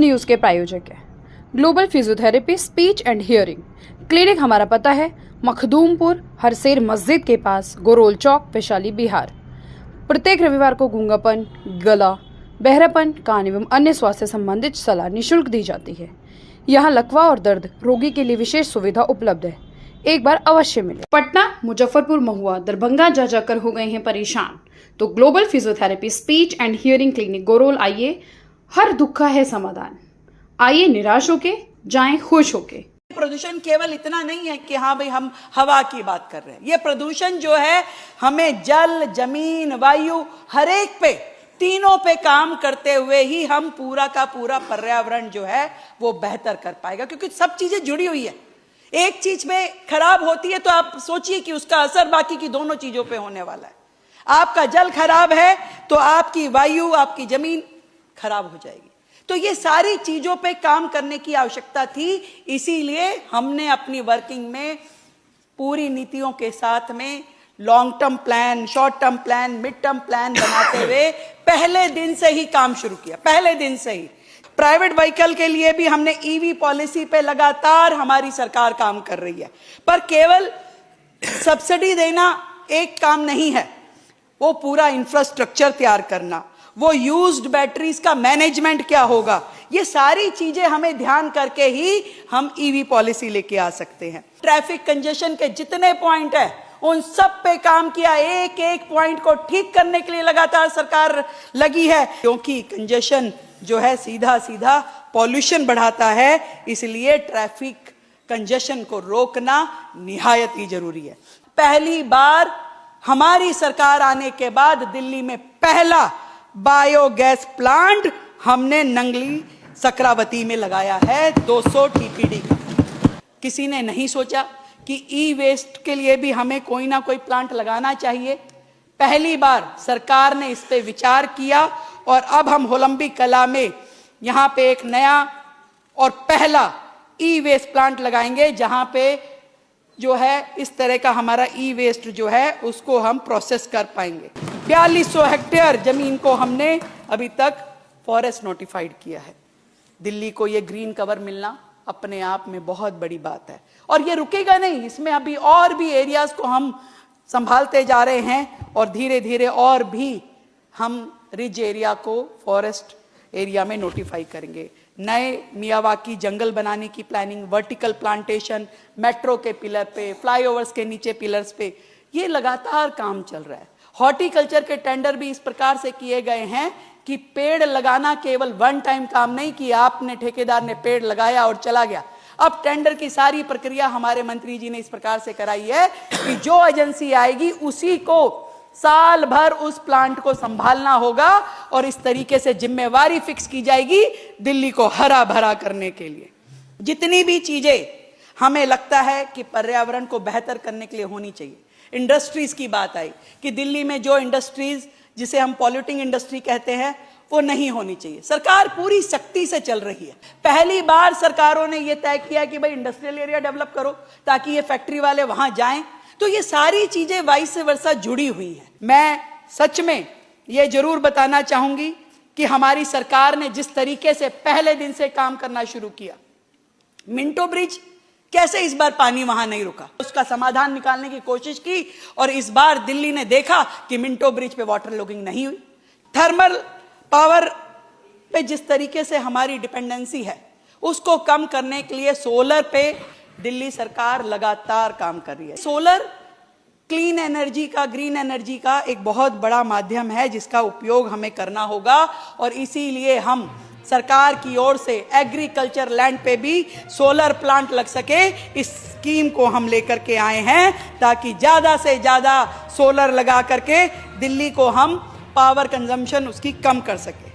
News के प्रायोजक हैं global physiotherapy speech and hearing clinic. हमारा पता है मखदूमपुर हरसेर मस्जिद के पास, गोरोल चौक, वैशाली, बिहार। प्रत्येक रविवार को गूंगापन, गला, बहरापन, कान एवं अन्य स्वास्थ्य संबंधित सलाह निःशुल्क दी जाती है। यहाँ लकवा और दर्द रोगी के लिए विशेष सुविधा उपलब्ध है। एक बार अवश्य मिले। पटना, मुजफ्फरपुर, महुआ, दरभंगा जा जाकर हो गए हैं परेशान, तो global physiotherapy speech and hearing clinic गोरोल आइए, हर दुख का है समाधान। आइए निराश होके, जाएं खुश होके। प्रदूषण केवल इतना नहीं है कि हाँ भाई हम हवा की बात कर रहे हैं। ये प्रदूषण जो है हमें जल, जमीन, वायु, हर एक पे, तीनों पे काम करते हुए ही हम पूरा का पूरा पर्यावरण जो है वो बेहतर कर पाएगा, क्योंकि सब चीजें जुड़ी हुई है। एक चीज में खराब होती है तो आप सोचिए कि उसका असर बाकी की दोनों चीजों पे होने वाला है। आपका जल खराब है तो आपकी वायु, आपकी जमीन खराब हो जाएगी। तो ये सारी चीजों पे काम करने की आवश्यकता थी, इसीलिए हमने अपनी वर्किंग में पूरी नीतियों के साथ में long term plan, short term plan, mid term plan बनाते हुए पहले दिन से ही काम शुरू किया। पहले दिन से ही प्राइवेट व्हीकल के लिए भी हमने ईवी पॉलिसी पे लगातार हमारी सरकार काम कर रही है। पर केवल सब्सिडी देना एक काम नहीं है, वो पूरा इंफ्रास्ट्रक्चर तैयार करना, वो यूज्ड बैटरीज का मैनेजमेंट क्या होगा, ये सारी चीजें हमें ध्यान करके ही हम ईवी पॉलिसी लेके आ सकते हैं। ट्रैफिक कंजेशन के जितने पॉइंट है उन सब पे काम किया। एक एक पॉइंट को ठीक करने के लिए लगातार सरकार लगी है, क्योंकि कंजेशन जो है सीधा सीधा पॉल्यूशन बढ़ाता है, इसलिए ट्रैफिक कंजेशन को रोकना निहायत ही जरूरी है। पहली बार हमारी सरकार आने के बाद दिल्ली में पहला बायोगैस प्लांट हमने नंगली सक्रावती में लगाया है, 200 टीपीडी का। किसी ने नहीं सोचा कि ई वेस्ट के लिए भी हमें कोई ना कोई प्लांट लगाना चाहिए। पहली बार सरकार ने इस पे विचार किया और अब हम होलंबी कला में यहाँ पे एक नया और पहला ई वेस्ट प्लांट लगाएंगे, जहाँ पे जो है इस तरह का हमारा ई वेस्ट जो है उसको हम प्रोसेस कर पाएंगे। 4200 हेक्टेयर जमीन को हमने अभी तक फॉरेस्ट नोटिफाइड किया है। दिल्ली को ये ग्रीन कवर मिलना अपने आप में बहुत बड़ी बात है, और ये रुकेगा नहीं। इसमें अभी और भी एरियाज को हम संभालते जा रहे हैं और धीरे धीरे और भी हम रिज एरिया को फॉरेस्ट एरिया में नोटिफाई करेंगे। नए मियावाकी जंगल बनाने की प्लानिंग, वर्टिकल प्लांटेशन, मेट्रो के पिलर पे, फ्लाईओवर्स के नीचे पिलर्स पे, ये लगातार काम चल रहा है। हॉर्टिकल्चर के टेंडर भी इस प्रकार से किए गए हैं कि पेड़ लगाना केवल वन टाइम काम नहीं किया आपने, ठेकेदार ने पेड़ लगाया और चला गया। अब टेंडर की सारी प्रक्रिया हमारे मंत्री जी ने इस प्रकार से कराई है कि जो एजेंसी आएगी उसी को साल भर उस प्लांट को संभालना होगा, और इस तरीके से जिम्मेवारी फिक्स की जाएगी दिल्ली को हरा भरा करने के लिए। जितनी भी चीजें हमें लगता है कि पर्यावरण को बेहतर करने के लिए होनी चाहिए। इंडस्ट्रीज की बात आई कि दिल्ली में जो इंडस्ट्रीज जिसे हम पॉल्यूटिंग इंडस्ट्री कहते हैं वो नहीं होनी चाहिए। सरकार पूरी सख्ती से चल रही है। पहली बार सरकारों ने ये तय किया कि भाई इंडस्ट्रियल एरिया डेवलप करो ताकि ये फैक्ट्री वाले वहां जाएं। तो ये सारी चीजें वाइस वर्सा जुड़ी हुई हैं। मैं सच में ये जरूर बताना चाहूंगी कि हमारी सरकार ने जिस तरीके से पहले दिन से काम करना शुरू किया, मिंटो ब्रिज कैसे इस बार पानी वहां नहीं रुका, उसका समाधान निकालने की कोशिश की, और इस बार दिल्ली ने देखा कि मिंटो ब्रिज पे वाटर लॉगिंग नहीं हुई। थर्मल पावर पे जिस तरीके से हमारी डिपेंडेंसी है उसको कम करने के लिए सोलर पे दिल्ली सरकार लगातार काम कर रही है। सोलर क्लीन एनर्जी का, ग्रीन एनर्जी का एक बहुत बड़ा माध्यम है जिसका उपयोग हमें करना होगा, और इसीलिए हम सरकार की ओर से एग्रीकल्चर लैंड पे भी सोलर प्लांट लग सके, इस स्कीम को हम लेकर के आए हैं ताकि ज्यादा से ज्यादा सोलर लगा करके दिल्ली को हम पावर कंजम्पशन उसकी कम कर सके।